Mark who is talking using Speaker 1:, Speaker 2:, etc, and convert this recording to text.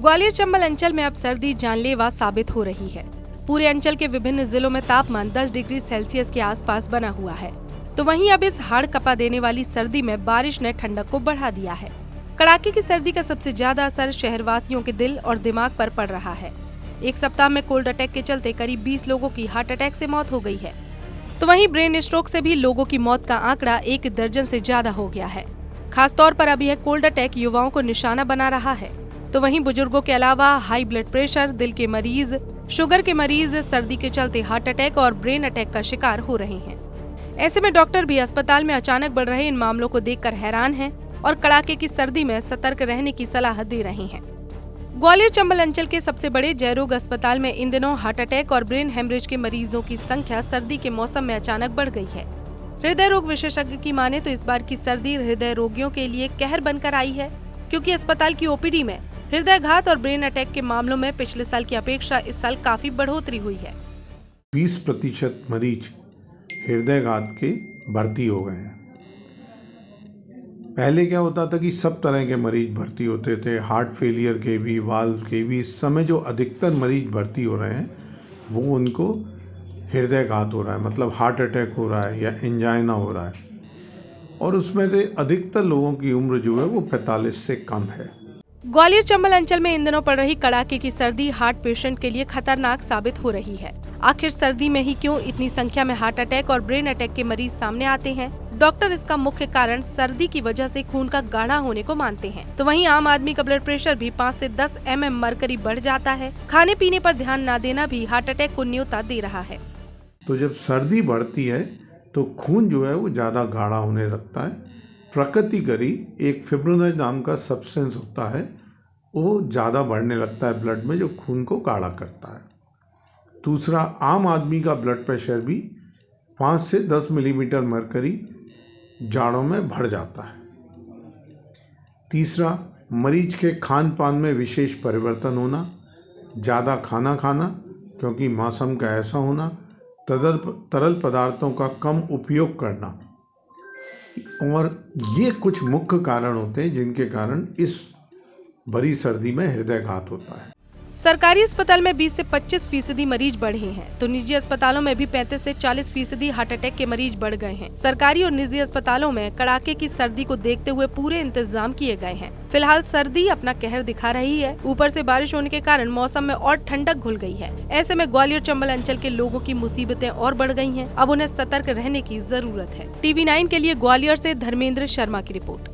Speaker 1: ग्वालियर चंबल अंचल में अब सर्दी जानलेवा साबित हो रही है। पूरे अंचल के विभिन्न जिलों में तापमान 10 डिग्री सेल्सियस के आसपास बना हुआ है। तो वहीं अब इस हाड़ कपा देने वाली सर्दी में बारिश ने ठंडक को बढ़ा दिया है। कड़ाके की सर्दी का सबसे ज्यादा असर शहरवासियों के दिल और दिमाग पर पड़ रहा है। एक सप्ताह में कोल्ड अटैक के चलते करीब 20 लोगों की हार्ट अटैक से मौत हो गई है। तो वहीं ब्रेन स्ट्रोक से भी लोगों की मौत का आंकड़ा 1 दर्जन से ज्यादा हो गया है। खास तौर पर अब यह कोल्ड अटैक युवाओं को निशाना बना रहा है। तो वहीं बुजुर्गों के अलावा हाई ब्लड प्रेशर, दिल के मरीज, शुगर के मरीज सर्दी के चलते हार्ट अटैक और ब्रेन अटैक का शिकार हो रहे हैं। ऐसे में डॉक्टर भी अस्पताल में अचानक बढ़ रहे इन मामलों को देखकर हैरान हैं और कड़ाके की सर्दी में सतर्क रहने की सलाह दे रहे हैं। ग्वालियर चंबल अंचल के सबसे बड़े जयरोग अस्पताल में इन दिनों हार्ट अटैक और ब्रेन हेमरेज के मरीजों की संख्या सर्दी के मौसम में अचानक बढ़ गई है। हृदय रोग विशेषज्ञ की माने तो इस बार की सर्दी हृदय रोगियों के लिए कहर बनकर आई है, क्योंकि अस्पताल की ओपीडी में हृदयघात और ब्रेन अटैक के मामलों में पिछले साल की अपेक्षा इस साल काफी बढ़ोतरी हुई है।
Speaker 2: 20% मरीज हृदयघात के भर्ती हो गए हैं। पहले क्या होता था कि सब तरह के मरीज भर्ती होते थे, हार्ट फेलियर के भी, वाल्व के भी। इस समय जो अधिकतर मरीज भर्ती हो रहे हैं वो उनको हृदयघात हो रहा है, मतलब हार्ट अटैक हो रहा है या एंजाइना हो रहा है। और उसमें से अधिकतर लोगों की उम्र जो है वो 45 से कम है।
Speaker 1: ग्वालियर चंबल अंचल में इन दिनों पड़ रही कड़ाके की सर्दी हार्ट पेशेंट के लिए खतरनाक साबित हो रही है। आखिर सर्दी में ही क्यों इतनी संख्या में हार्ट अटैक और ब्रेन अटैक के मरीज सामने आते हैं? डॉक्टर इसका मुख्य कारण सर्दी की वजह से खून का गाढ़ा होने को मानते हैं। तो वहीं आम आदमी का ब्लड प्रेशर भी 5 से 10 mm मरकरी बढ़ जाता है। खाने पीने पर ध्यान न देना भी हार्ट अटैक को न्योता दे रहा है।
Speaker 2: तो जब सर्दी बढ़ती है तो खून जो है वो ज़्यादा गाढ़ा होने लगता है। प्रकृतिकरी एक फिब्रिनोजेन नाम का सब्सटेंस होता है, वो ज़्यादा बढ़ने लगता है ब्लड में, जो खून को गाढ़ा करता है। दूसरा, आम आदमी का ब्लड प्रेशर भी 5 से 10 मिलीमीटर मरकरी जाड़ों में बढ़ जाता है। तीसरा, मरीज के खान पान में विशेष परिवर्तन होना, ज़्यादा खाना खाना क्योंकि मौसम का ऐसा होना, तरल पदार्थों का कम उपयोग करना, और ये कुछ मुख्य कारण होते हैं जिनके कारण इस बड़ी सर्दी में हृदयघात होता है।
Speaker 1: सरकारी अस्पताल में 20 से 25% मरीज बढ़े हैं, तो निजी अस्पतालों में भी 35 से 40% हार्ट अटैक के मरीज बढ़ गए हैं। सरकारी और निजी अस्पतालों में कड़ाके की सर्दी को देखते हुए पूरे इंतजाम किए गए हैं। फिलहाल सर्दी अपना कहर दिखा रही है। ऊपर से बारिश होने के कारण मौसम में और ठंडक घुल गई है। ऐसे में ग्वालियर चंबल अंचल के लोगों की मुसीबतें और बढ़ गई हैं। अब उन्हें सतर्क रहने की जरूरत है। TV9 के लिए ग्वालियर से धर्मेंद्र शर्मा की रिपोर्ट।